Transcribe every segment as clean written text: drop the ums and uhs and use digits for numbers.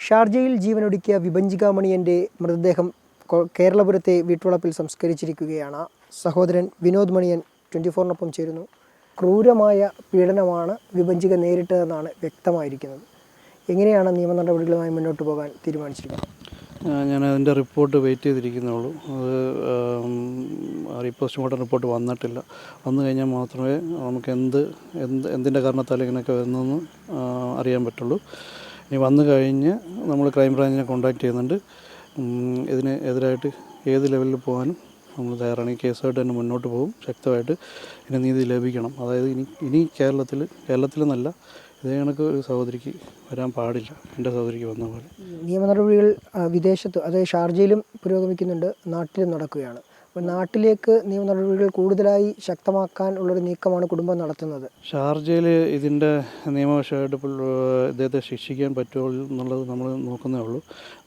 ഷാർജയിൽ ജീവനൊടുക്കിയ വിഭജിക മണിയൻ്റെ മൃതദേഹം കേരളപുരത്തെ വീട്ടുവളപ്പിൽ സംസ്കരിച്ചിരിക്കുകയാണ്. സഹോദരൻ വിനോദ് മണിയൻ 24-നൊപ്പം ചേരുന്നു. ക്രൂരമായ പീഡനമാണ് വിഭജിക നേരിട്ടതെന്നാണ് വ്യക്തമായിരിക്കുന്നത്. എങ്ങനെയാണ് നിയമ നടപടികളുമായി മുന്നോട്ട് പോകാൻ തീരുമാനിച്ചിരിക്കുന്നത്? ഞാൻ അതിൻ്റെ റിപ്പോർട്ട് വെയിറ്റ് ചെയ്തിരിക്കുന്നുള്ളൂ. അത് പോസ്റ്റ്മോർട്ടം റിപ്പോർട്ട് വന്നിട്ടില്ല. വന്നു കഴിഞ്ഞാൽ മാത്രമേ നമുക്ക് എന്തിൻ്റെ കാരണത്താൽ ഇങ്ങനെയൊക്കെ വരുന്നതെന്ന് അറിയാൻ പറ്റുള്ളൂ. ഇനി വന്നു കഴിഞ്ഞ് നമ്മൾ ക്രൈംബ്രാഞ്ചിനെ കോൺടാക്റ്റ് ചെയ്യുന്നുണ്ട്. ഇതിന് എതിരായിട്ട് ഏത് ലെവലിൽ പോകാനും നമ്മൾ തയ്യാറാണ്. ഈ കേസുമായിട്ട് തന്നെ മുന്നോട്ട് പോകും. ശക്തമായിട്ട് ഇതിന് നീതി ലഭിക്കണം. അതായത് ഇനി കേരളത്തിലെന്നല്ല, ഇതേ കണക്ക് ഒരു സഹോദരിക്ക് വരാൻ പാടില്ല. എൻ്റെ സഹോദരിക്ക് വന്ന പോലെ. നിയമ നടപടികൾ വിദേശത്ത്, അതായത് ഷാർജയിലും പുരോഗമിക്കുന്നുണ്ട്, നാട്ടിലും നടക്കുകയാണ്. അപ്പോൾ നാട്ടിലേക്ക് നിയമ നടപടികൾ കൂടുതലായി ശക്തമാക്കാൻ ഉള്ളൊരു നീക്കമാണ് കുടുംബം നടത്തുന്നത്. ഷാർജയിൽ ഇതിൻ്റെ നിയമവശമായിട്ട് ഇദ്ദേഹത്തെ ശിക്ഷിക്കാൻ പറ്റുമോ എന്നുള്ളത് നമ്മൾ നോക്കുന്നേ ഉള്ളൂ.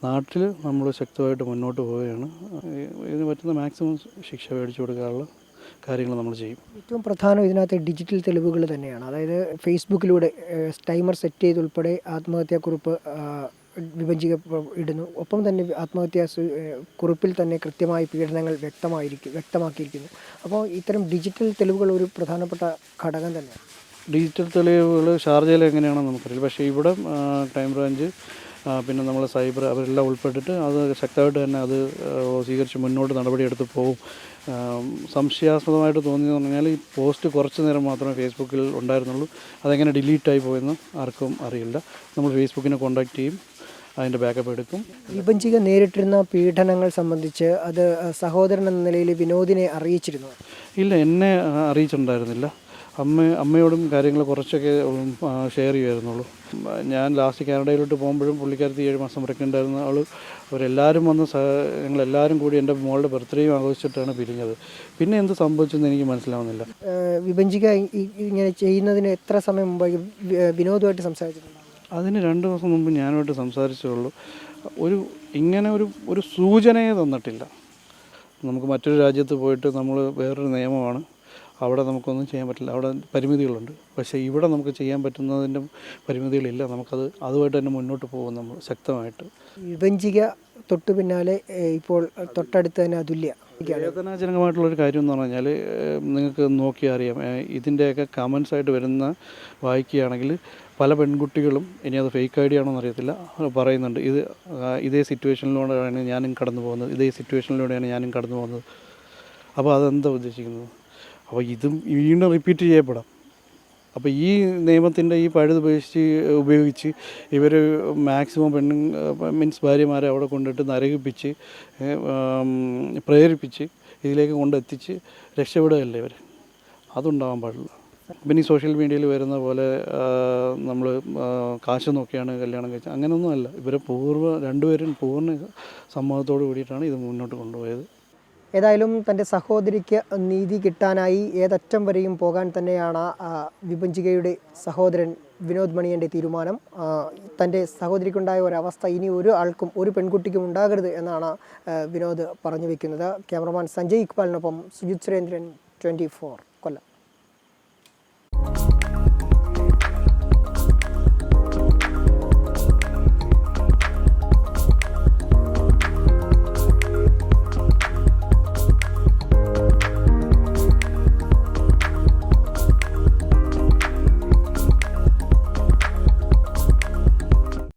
നാട്ടിൽ നമ്മൾ ശക്തമായിട്ട് മുന്നോട്ട് പോവുകയാണ്. ഇതിന് പറ്റുന്ന മാക്സിമം ശിക്ഷ മേടിച്ചു കൊടുക്കാനുള്ള കാര്യങ്ങൾ നമ്മൾ ചെയ്യും. ഏറ്റവും പ്രധാനം ഇതിനകത്ത് ഡിജിറ്റൽ തെളിവുകൾ തന്നെയാണ്. അതായത് ഫേസ്ബുക്കിലൂടെ ടൈമർ സെറ്റ് ചെയ്തുൾപ്പെടെ ആത്മഹത്യാക്കുറിപ്പ് വിഭജിക ഇടുന്നു. ഒപ്പം തന്നെ ആത്മഹത്യാ കുറിപ്പിൽ തന്നെ കൃത്യമായി പീഡനങ്ങൾ വ്യക്തമാക്കിയിരിക്കുന്നു. അപ്പോൾ ഇത്തരം ഡിജിറ്റൽ തെളിവുകൾ ഒരു പ്രധാനപ്പെട്ട ഘടകം തന്നെയാണ്. ഡിജിറ്റൽ തെളിവുകൾ ഷാർജയിൽ എങ്ങനെയാണെന്ന് നമുക്കറിയില്ല. പക്ഷേ ഇവിടെ ക്രൈംബ്രാഞ്ച് പിന്നെ നമ്മൾ സൈബർ അവരെല്ലാം ഉൾപ്പെട്ടിട്ട് അത് ശക്തമായിട്ട് തന്നെ അത് സ്വീകരിച്ച് മുന്നോട്ട് നടപടിയെടുത്ത് പോകും. സംശയാസ്പദമായിട്ട് തോന്നിയെന്ന് പറഞ്ഞാൽ ഈ പോസ്റ്റ് കുറച്ച് നേരം മാത്രമേ ഫേസ്ബുക്കിൽ ഉണ്ടായിരുന്നുള്ളൂ. അതെങ്ങനെ ഡിലീറ്റായി പോയെന്ന് ആർക്കും അറിയില്ല. നമ്മൾ ഫേസ്ബുക്കിനെ കോൺടാക്റ്റ് ചെയ്യും, അതിൻ്റെ ബാക്കപ്പ് എടുക്കും. വിഭജിക നേരിട്ടിരുന്ന പീഡനങ്ങൾ സംബന്ധിച്ച് അത് സഹോദരൻ എന്ന നിലയിൽ വിനോദിനെ അറിയിച്ചിരുന്നു? ഇല്ല, എന്നെ അറിയിച്ചിട്ടുണ്ടായിരുന്നില്ല. അമ്മയോടും കാര്യങ്ങൾ കുറച്ചൊക്കെ ഷെയർ ചെയ്യുമായിരുന്നുള്ളൂ. ഞാൻ ലാസ്റ്റ് കാനഡയിലോട്ട് പോകുമ്പോഴും പുള്ളിക്കാരത്തി 7 മാസം പ്രഗ്നൻ്റ് ആയിരുന്ന അവരെല്ലാവരും വന്ന് ഞങ്ങളെല്ലാവരും കൂടി എൻ്റെ മോളുടെ ബർത്ത്ഡേയും ആഘോഷിച്ചിട്ടാണ് പിരിഞ്ഞത്. പിന്നെ എന്ത് സംഭവിച്ചെന്ന് എനിക്ക് മനസ്സിലാവുന്നില്ല. വിഭജിക ഇങ്ങനെ ചെയ്യുന്നതിന് എത്ര സമയം മുമ്പ് വിനോദുമായിട്ട് സംസാരിച്ചിട്ടുണ്ട്? അതിന് 2 ദിവസം മുമ്പ് ഞാനുമായിട്ട് സംസാരിച്ചുള്ളൂ. ഇങ്ങനെ ഒരു സൂചനയെ തന്നിട്ടില്ല. നമുക്ക് മറ്റൊരു രാജ്യത്ത് പോയിട്ട് നമ്മൾ വേറൊരു നിയമമാണ്, അവിടെ നമുക്കൊന്നും ചെയ്യാൻ പറ്റില്ല, അവിടെ പരിമിതികളുണ്ട്. പക്ഷേ ഇവിടെ നമുക്ക് ചെയ്യാൻ പറ്റുന്നതിൻ്റെ പരിമിതികളില്ല. അതുമായിട്ട് തന്നെ മുന്നോട്ട് പോകും നമ്മൾ ശക്തമായിട്ട്. വിഭജിക തൊട്ടു പിന്നാലെ ഇപ്പോൾ തൊട്ടടുത്ത് തന്നെ അതുല്യ. വേദനാജനകമായിട്ടുള്ളൊരു കാര്യം എന്ന് പറഞ്ഞാൽ നിങ്ങൾക്ക് നോക്കിയാൽ അറിയാം. ഇതിൻ്റെയൊക്കെ കമൻസായിട്ട് വരുന്ന വായിക്കുകയാണെങ്കിൽ പല പെൺകുട്ടികളും, ഇനി അത് ഫേക്ക് ഐഡിയ ആണോ എന്നറിയത്തില്ല, പറയുന്നുണ്ട് ഇതേ സിറ്റുവേഷനിലൂടെയാണ് ഞാനും കടന്നു പോകുന്നത്. അപ്പോൾ അതെന്താ ഉദ്ദേശിക്കുന്നത്? അപ്പോൾ ഇതും വീണ്ടും റിപ്പീറ്റ് ചെയ്യപ്പെടാം. അപ്പോൾ ഈ നിയമത്തിൻ്റെ ഈ പഴുത് ഉപയോഗിച്ച് ഇവർ മാക്സിമം ഭാര്യമാരെ അവിടെ കൊണ്ടിട്ട് നരകിപ്പിച്ച് പ്രേരിപ്പിച്ച് ഇതിലേക്ക് കൊണ്ടെത്തിച്ച് രക്ഷപ്പെടുകയല്ലേ ഇവർ. അതുണ്ടാകാൻ പാടില്ല. പിന്നെ ഈ സോഷ്യൽ മീഡിയയിൽ വരുന്ന പോലെ നമ്മൾ കാശ് നോക്കിയാണ് കല്യാണം കഴിച്ചത്, അങ്ങനെയൊന്നുമല്ല. ഇവരെ രണ്ടുപേരും പൂർണ്ണ സമ്മതത്തോടു കൂടിയിട്ടാണ് ഇത് മുന്നോട്ട് കൊണ്ടുപോയത്. ഏതായാലും തൻ്റെ സഹോദരിക്ക് നീതി കിട്ടാനായി ഏതറ്റം വരെയും പോകാൻ തന്നെയാണ് വിഭജികയുടെ സഹോദരൻ വിനോദ് മണിയൻ്റെ തീരുമാനം. തൻ്റെ സഹോദരിക്കുണ്ടായ ഒരവസ്ഥ ഇനി ഒരു പെൺകുട്ടിക്കും ഉണ്ടാകരുത് എന്നാണ് വിനോദ് പറഞ്ഞു വയ്ക്കുന്നത്. ക്യാമറമാൻ സഞ്ജയ് ഇക്ബാലിനൊപ്പം സുജിത് സുരേന്ദ്രൻ, 24.